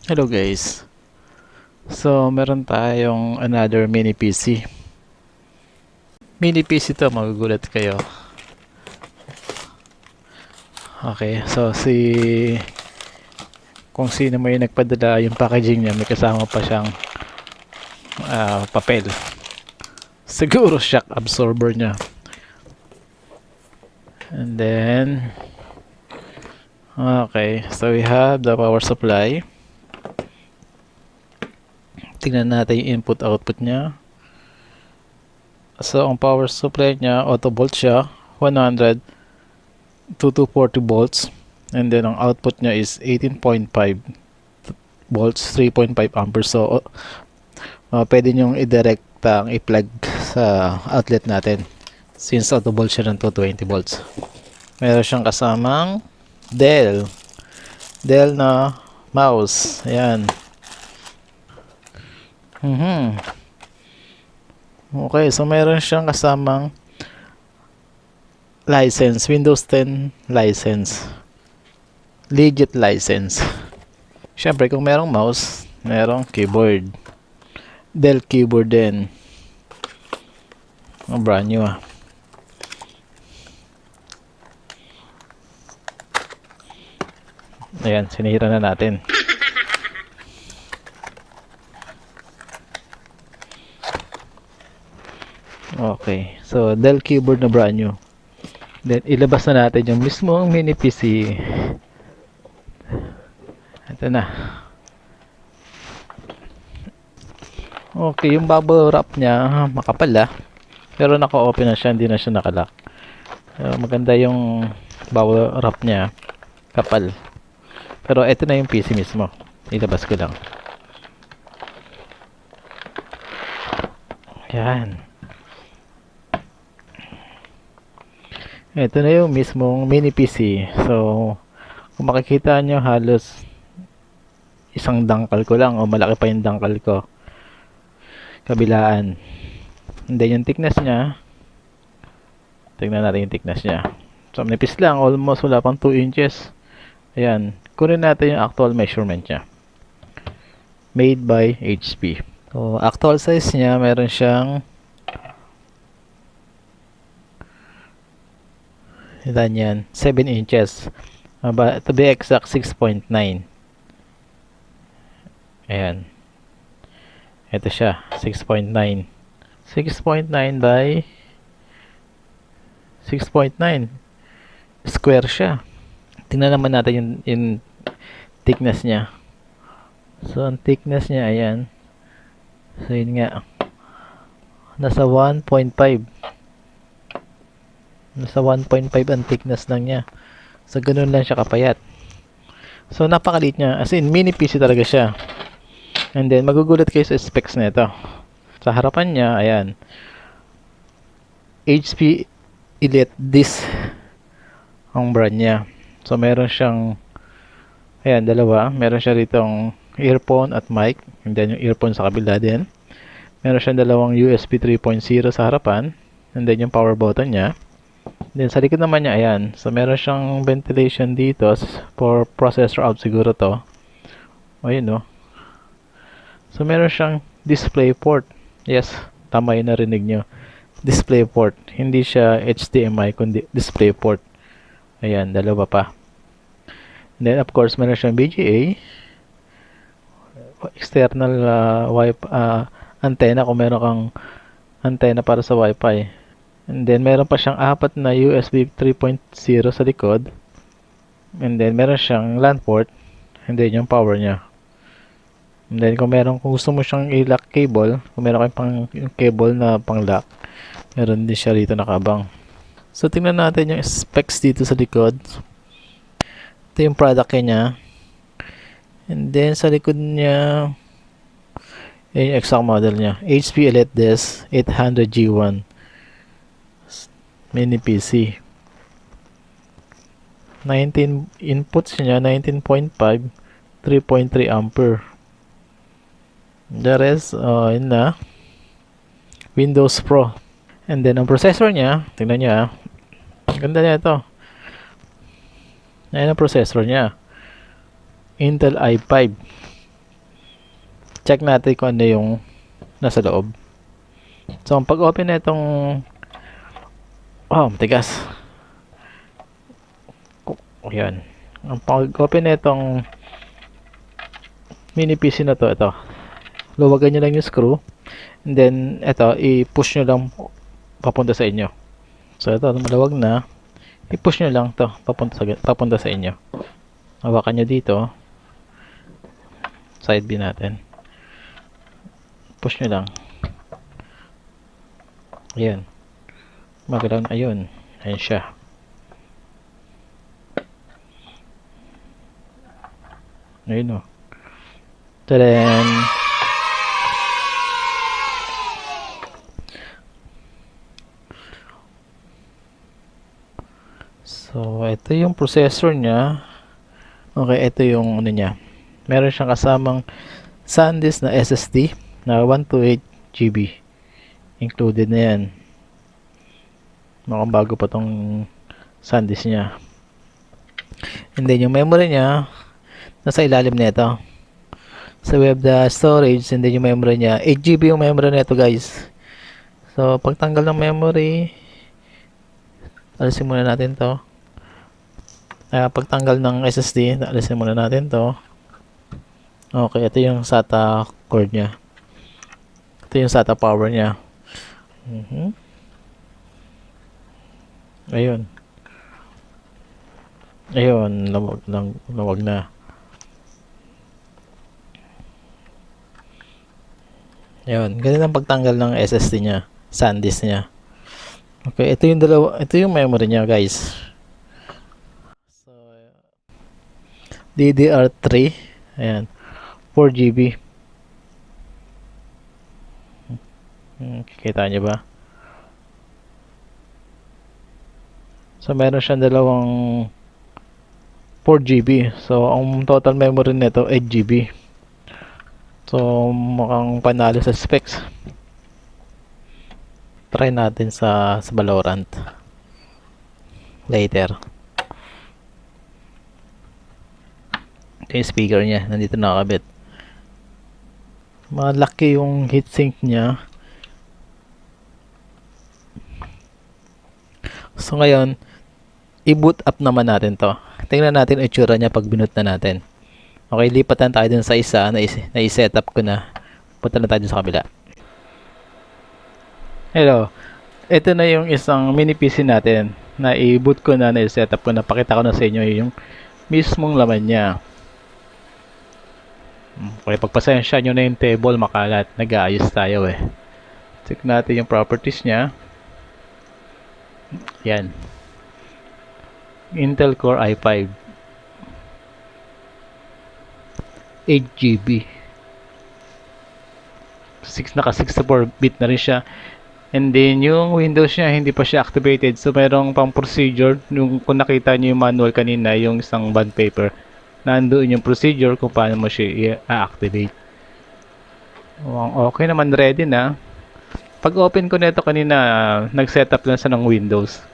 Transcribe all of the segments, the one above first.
Hello guys. So, meron tayong another mini PC. Mini PC to, magugulat kayo. Okay, so kung sino may nagpadala yung packaging niya, may kasama pa siyang papel. Siguro shock absorber niya. And then, okay, so we have the power supply. Tingnan natin yung input-output niya. So, ang power supply niya, auto volt siya, 100 to 240 volts. And then, ang output niya is 18.5 volts, 3.5 amperes. So, pwede nyong i-direct ang i-plug sa outlet natin. Since auto volt siya ng 220 volts. Meron siyang kasamang Dell na mouse. Ayan. Okay, so meron siyang kasamang license, Windows 10 license. Legit license. Siyempre, kung merong mouse, merong keyboard. Dell keyboard din. Brand new ah. Ayan, sinira na natin. Okay, so Dell keyboard na brand new. Then ilabas na natin yung mismong mini PC. Ito na. Okay, yung bubble wrap niya makapal ah. Pero naka-open na siya, hindi na siya nakalock. Maganda yung bubble wrap niya, kapal. Pero ito na yung PC mismo. Ilabas ko lang. Yan. Ito na yung mismong mini PC. So, kung makikita nyo, halos isang dangkal ko lang o malaki pa yung dangkal ko. Kabilaan. And then yung thickness niya, tingnan natin yung thickness niya. So, nipis lang. Almost wala pang 2 inches. Ayan. Kunin natin yung actual measurement niya. Made by HP. So, actual size niya, meron siyang ilan yan? 7 inches. To be exact, 6.9. Ayan. Ito siya, 6.9. 6.9 by 6.9. Square siya. Tingnan naman natin yung thickness niya. So, ang thickness niya, ayan. So, yun nga. Nasa 1.5. Nasa 1.5 ang thickness lang niya. So, ganun lang siya kapayat. So, napakaliit niya. As in, mini PC talaga siya. And then, magugulat kayo sa specs na ito. Sa harapan niya, ayan. HP EliteDesk ang brand niya. So, meron siyang, ayan, dalawa. Meron siya ritong earphone at mic. And then, yung earphone sa kabila din. Meron siyang dalawang USB 3.0 sa harapan. And then, yung power button niya. Then, sa likod naman niya, ayan. So, meron siyang ventilation dito for processor out siguro to. O, yun, no? So, meron siyang display port. Yes, tama yung narinig nyo. Display port. Hindi siya HDMI, kundi display port. Ayan, dalawa pa. And then, of course, meron siyang VGA. External antenna kung meron kang antenna para sa Wi-Fi. And then, meron pa siyang apat na USB 3.0 sa likod. And then, meron siyang LAN port. And then, yung power niya. And then, kung gusto mo siyang i-lock cable, kung meron kayong yung cable na pang-lock, meron din siya rito nakabang. So, tingnan natin yung specs dito sa likod. Ito yung product niya. And then, sa likod niya, yung exact model niya. HP EliteDesk 800G1. Mini PC. 19 inputs niya, 19.5, 3.3 ampere. The rest, yun na. Windows Pro. And then, ang processor niya, tingnan niya. Ganda niya ito. Ayan ang processor niya. Intel i5. check natin kung ano yung nasa loob. So, pag open na itong matigas. Ayan. Ang pag open na itong mini PC na to, ito. Luwagan nyo lang yung screw. And then, ito, i-push nyo lang papunta sa inyo. So, ito, malawag na. I-push nyo lang to papunta sa inyo. Hawakan nyo dito. Side B natin. Push nyo lang. Ayan. Magalaw na. Ayun. Ayan siya. Ayun o. Then, so, ito yung processor niya. Okay, ito yung ano niya. Meron siyang kasamang SanDisk na SSD na 128 GB. Included na yan. Mukhang bago pa tong SanDisk niya. And then yung memory niya nasa ilalim nito. Sa web the storage, and then yung memory niya 8 GB yung memory nito, guys. So pagtanggal ng memory, alisin muna natin to. Pagtanggal ng SSD, alisin muna natin to. Okay, ito yung SATA cord niya. Ito yung SATA power niya. Ayun. Ayun, lawag na. Ayun, ganun ang pagtanggal ng SSD niya, SanDisk niya. Okay, ito yung dalawa, ito yung memory niya, guys. So, DDR3, ayan, 4 GB. Kita niyo ba? So, meron siyang dalawang 4 GB. So, ang total memory nito 8 GB. So, mukhang panalo sa specs. Try natin sa Valorant later. Ito yung speaker niya, nandito nakakabit. Malaki yung heatsink niya. So ngayon, i-boot up naman natin to. Tingnan natin ang itsura niya pag binoot na natin. Okay, lipatan tayo dun sa isa na i-setup ko na. Punta na tayo dun sa kabila. Hello. Ito na yung isang mini PC natin na i-boot ko na, i-setup ko na. Pakita ko na sa inyo yung mismong laman niya. Okay, pagpasensya nyo na yung table makalat. Nag-aayos tayo eh. Check natin yung properties niya. Yan. Intel Core i5. 8 GB. Naka 64-bit na rin siya. And then, yung Windows niya, hindi pa siya activated. So, merong pang procedure. Kung nakita niyo yung manual kanina, yung isang bond paper, nandoon yung procedure kung paano mo siya i-activate. Okay naman, ready na. Pag open ko nito kanina, nag-setup lang siya ng Windows.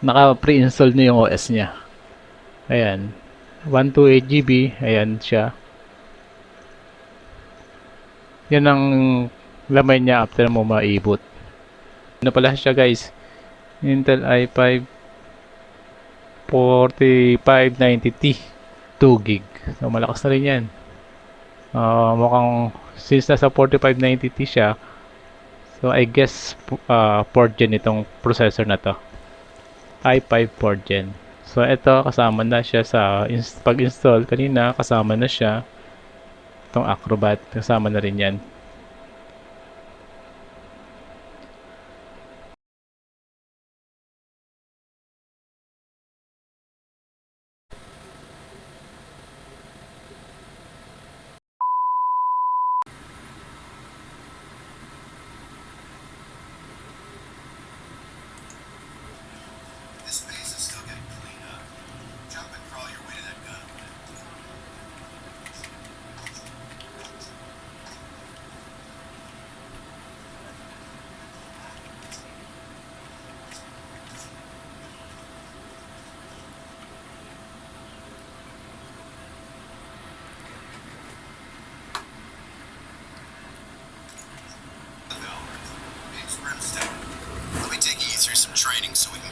Naka pre-install na yung OS niya. Ayan. 128 GB. Ayan siya. Yan ang laman niya after mo ma-boot. Ano pala siya, guys? Intel i5 4590T 2 GB. So malakas na rin yan. Mukhang since nasa 4590T siya, so I guess 4th gen itong processor na to. i5 4th gen. So ito kasama na siya sa pag-install kanina, kasama na siya itong Acrobat, kasama na rin yan. This space is still getting cleaned up. Jump and crawl your way to that gun.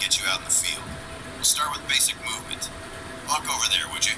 get you out in the field. We'll start with basic movement. Walk over there, would you?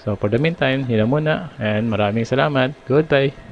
So for the meantime, yun na muna and maraming salamat. Goodbye!